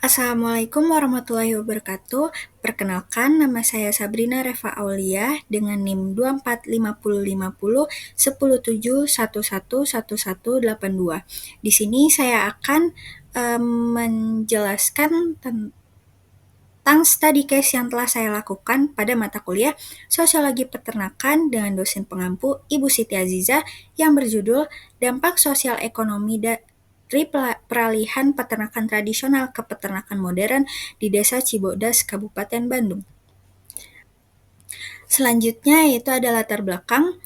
Assalamualaikum warahmatullahi wabarakatuh. Perkenalkan, nama saya Sabrina Reva Aulia dengan NIM 2450501071111182. Di sini saya akan menjelaskan tentang study case yang telah saya lakukan pada mata kuliah Sosiologi Peternakan dengan dosen pengampu Ibu Siti Azizah yang berjudul Dampak Sosial Ekonomi dari peralihan peternakan tradisional ke peternakan modern di Desa Cibodas, Kabupaten Bandung. Selanjutnya yaitu ada latar belakang.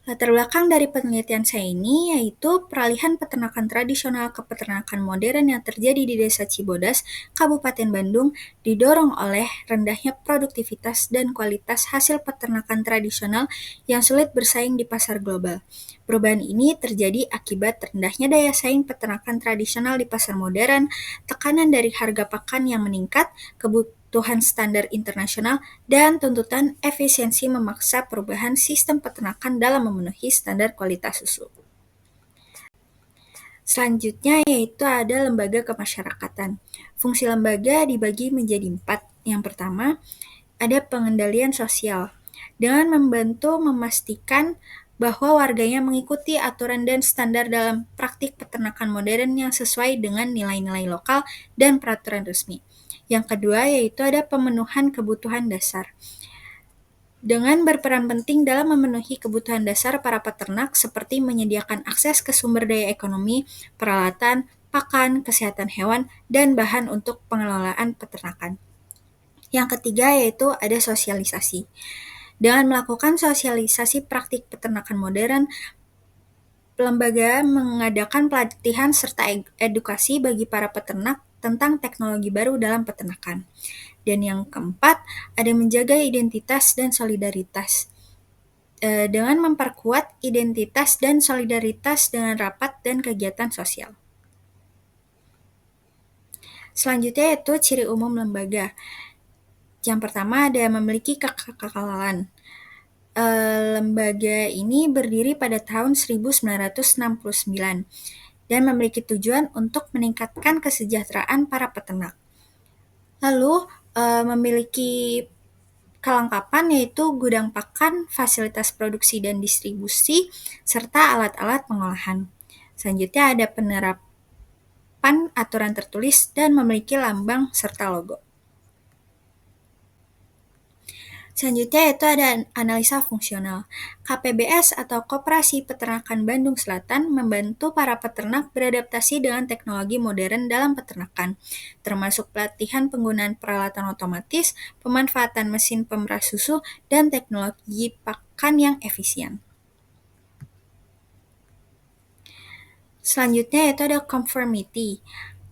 Latar belakang dari penelitian saya ini yaitu peralihan peternakan tradisional ke peternakan modern yang terjadi di Desa Cibodas, Kabupaten Bandung, didorong oleh rendahnya produktivitas dan kualitas hasil peternakan tradisional yang sulit bersaing di pasar global. Perubahan ini terjadi akibat rendahnya daya saing peternakan tradisional di pasar modern, tekanan dari harga pakan yang meningkat, kebutuhan standar internasional, dan tuntutan efisiensi memaksa perubahan sistem peternakan dalam memenuhi standar kualitas susu. Selanjutnya yaitu ada lembaga kemasyarakatan. Fungsi lembaga dibagi menjadi 4. Yang pertama, ada pengendalian sosial, dengan membantu memastikan bahwa warganya mengikuti aturan dan standar dalam praktik peternakan modern yang sesuai dengan nilai-nilai lokal dan peraturan resmi. Yang kedua yaitu ada pemenuhan kebutuhan dasar, dengan berperan penting dalam memenuhi kebutuhan dasar para peternak seperti menyediakan akses ke sumber daya ekonomi, peralatan, pakan, kesehatan hewan, dan bahan untuk pengelolaan peternakan. Yang ketiga yaitu ada sosialisasi. Dengan melakukan sosialisasi praktik peternakan modern, lembaga mengadakan pelatihan serta edukasi bagi para peternak tentang teknologi baru dalam peternakan. Dan yang keempat, ada menjaga identitas dan solidaritas. Dengan memperkuat identitas dan solidaritas dengan rapat dan kegiatan sosial. Selanjutnya yaitu ciri umum lembaga. Yang pertama ada memiliki kekekalan. Lembaga ini berdiri pada tahun 1969 dan memiliki tujuan untuk meningkatkan kesejahteraan para peternak. Lalu memiliki kelengkapan yaitu gudang pakan, fasilitas produksi dan distribusi, serta alat-alat pengolahan. Selanjutnya ada penerapan aturan tertulis dan memiliki lambang serta logo. Selanjutnya yaitu ada analisa fungsional. KPBS atau Koperasi Peternakan Bandung Selatan membantu para peternak beradaptasi dengan teknologi modern dalam peternakan, termasuk pelatihan penggunaan peralatan otomatis, pemanfaatan mesin pemeras susu, dan teknologi pakan yang efisien. Selanjutnya yaitu ada conformity.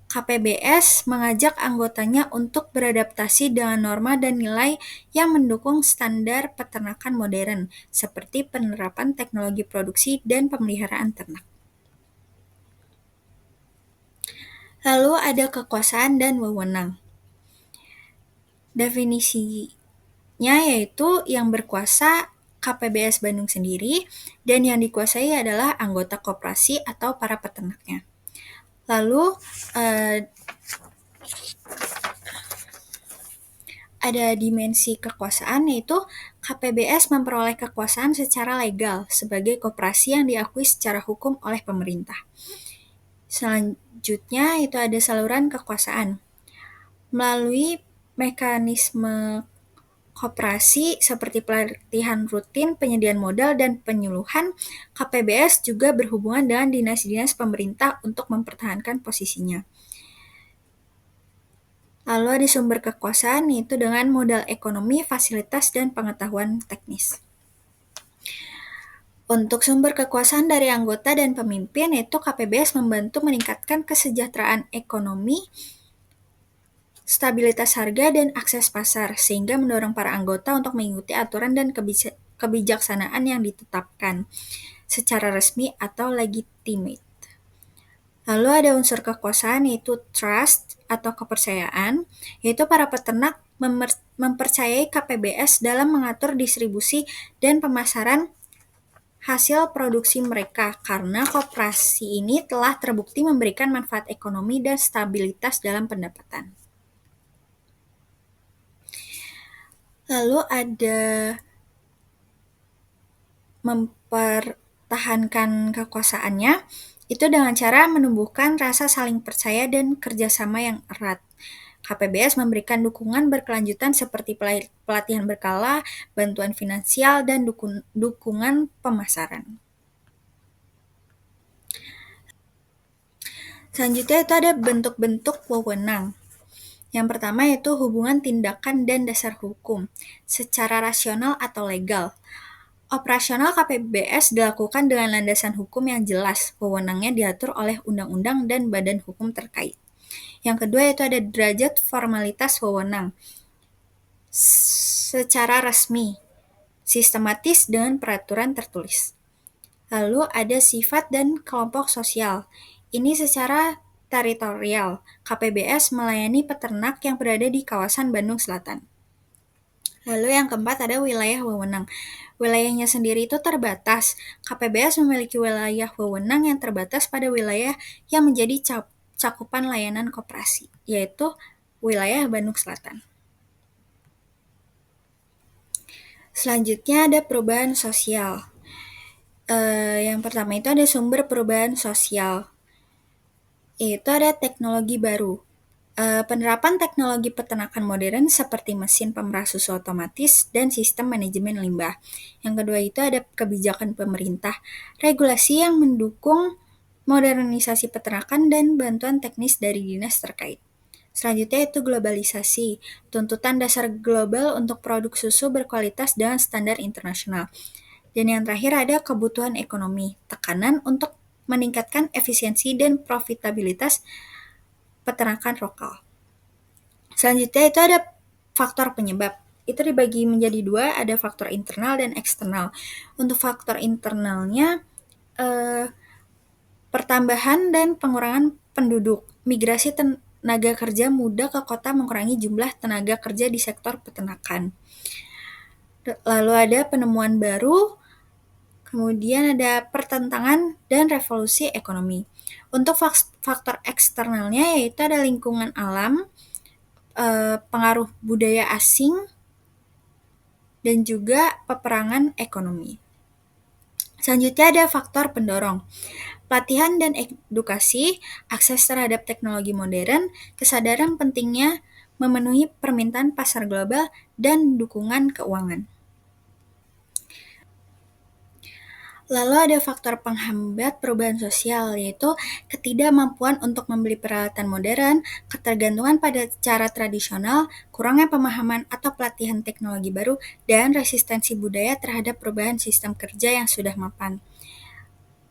KPBS mengajak anggotanya untuk beradaptasi dengan norma dan nilai yang mendukung standar peternakan modern, seperti penerapan teknologi produksi dan pemeliharaan ternak. Lalu ada kekuasaan dan wewenang. Definisinya yaitu yang berkuasa KPBS Bandung sendiri dan yang dikuasai adalah anggota koperasi atau para peternaknya. Lalu ada dimensi kekuasaan yaitu KPBS memperoleh kekuasaan secara legal sebagai koperasi yang diakui secara hukum oleh pemerintah. Selanjutnya itu ada saluran kekuasaan. Melalui mekanisme koperasi seperti pelatihan rutin, penyediaan modal, dan penyuluhan, KPBS juga berhubungan dengan dinas-dinas pemerintah untuk mempertahankan posisinya. Lalu ada sumber kekuasaan yaitu dengan modal ekonomi, fasilitas, dan pengetahuan teknis. Untuk sumber kekuasaan dari anggota dan pemimpin yaitu KPBS membantu meningkatkan kesejahteraan ekonomi, stabilitas harga, dan akses pasar, sehingga mendorong para anggota untuk mengikuti aturan dan kebijaksanaan yang ditetapkan secara resmi atau legitimate. Lalu ada unsur kekuasaan yaitu trust atau kepercayaan, yaitu para peternak mempercayai KPBS dalam mengatur distribusi dan pemasaran hasil produksi mereka karena koperasi ini telah terbukti memberikan manfaat ekonomi dan stabilitas dalam pendapatan. Lalu ada mempertahankan kekuasaannya, itu dengan cara menumbuhkan rasa saling percaya dan kerjasama yang erat. KPBS memberikan dukungan berkelanjutan seperti pelatihan berkala, bantuan finansial, dan dukungan pemasaran. Selanjutnya itu ada bentuk-bentuk wewenang. Yang pertama yaitu hubungan tindakan dan dasar hukum, secara rasional atau legal. Operasional KPBS dilakukan dengan landasan hukum yang jelas, wewenangnya diatur oleh undang-undang dan badan hukum terkait. Yang kedua yaitu ada derajat formalitas wewenang, secara resmi, sistematis dengan peraturan tertulis. Lalu ada sifat dan kelompok sosial. Ini secara teritorial. KPBS melayani peternak yang berada di kawasan Bandung Selatan. Lalu yang keempat ada wilayah wewenang. Wilayahnya sendiri itu terbatas. KPBS memiliki wilayah wewenang yang terbatas pada wilayah yang menjadi cakupan layanan koperasi, yaitu wilayah Bandung Selatan. Selanjutnya ada perubahan sosial. Yang pertama itu ada sumber perubahan sosial, yaitu ada teknologi baru. Penerapan teknologi peternakan modern seperti mesin pemerah susu otomatis dan sistem manajemen limbah. Yang kedua itu ada kebijakan pemerintah, regulasi yang mendukung modernisasi peternakan dan bantuan teknis dari dinas terkait. Selanjutnya itu globalisasi, tuntutan dasar global untuk produk susu berkualitas dengan standar internasional. Dan yang terakhir ada kebutuhan ekonomi, tekanan untuk meningkatkan efisiensi dan profitabilitas peternakan lokal. Selanjutnya itu ada faktor penyebab. Itu dibagi menjadi dua, ada faktor internal dan eksternal. Untuk faktor internalnya, pertambahan dan pengurangan penduduk. Migrasi tenaga kerja muda ke kota mengurangi jumlah tenaga kerja di sektor peternakan. Lalu ada penemuan baru, kemudian ada pertentangan dan revolusi ekonomi. Untuk faktor eksternalnya yaitu ada lingkungan alam, pengaruh budaya asing, dan juga peperangan ekonomi. Selanjutnya ada faktor pendorong. Pelatihan dan edukasi, akses terhadap teknologi modern, kesadaran pentingnya memenuhi permintaan pasar global, dan dukungan keuangan. Lalu ada faktor penghambat perubahan sosial, yaitu ketidakmampuan untuk membeli peralatan modern, ketergantungan pada cara tradisional, kurangnya pemahaman atau pelatihan teknologi baru, dan resistensi budaya terhadap perubahan sistem kerja yang sudah mapan.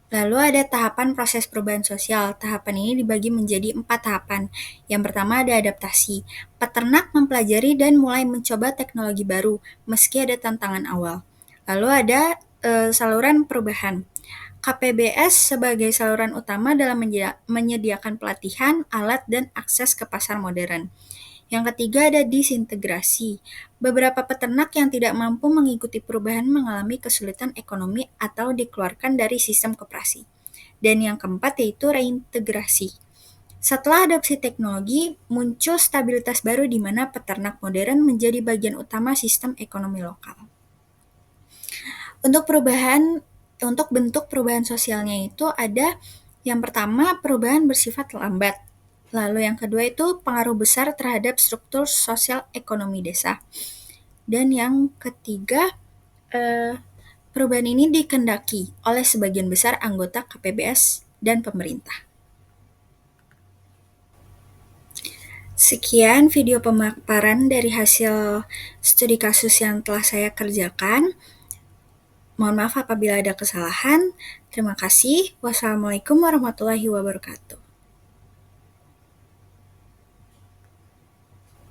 Lalu ada tahapan proses perubahan sosial. Tahapan ini dibagi menjadi 4 tahapan. Yang pertama ada adaptasi. Peternak mempelajari dan mulai mencoba teknologi baru, meski ada tantangan awal. Lalu ada saluran perubahan. KPBS sebagai saluran utama dalam menyediakan pelatihan, alat, dan akses ke pasar modern. Yang ketiga ada disintegrasi. Beberapa peternak yang tidak mampu mengikuti perubahan mengalami kesulitan ekonomi atau dikeluarkan dari sistem koperasi. Dan yang keempat yaitu reintegrasi. Setelah adopsi teknologi, muncul stabilitas baru di mana peternak modern menjadi bagian utama sistem ekonomi lokal. Untuk bentuk perubahan sosialnya itu ada yang pertama perubahan bersifat lambat. Lalu yang kedua itu pengaruh besar terhadap struktur sosial ekonomi desa. Dan yang ketiga, perubahan ini dikendaki oleh sebagian besar anggota KPBS dan pemerintah. Sekian video pemaparan dari hasil studi kasus yang telah saya kerjakan. Mohon maaf apabila ada kesalahan. Terima kasih. Wassalamualaikum warahmatullahi wabarakatuh.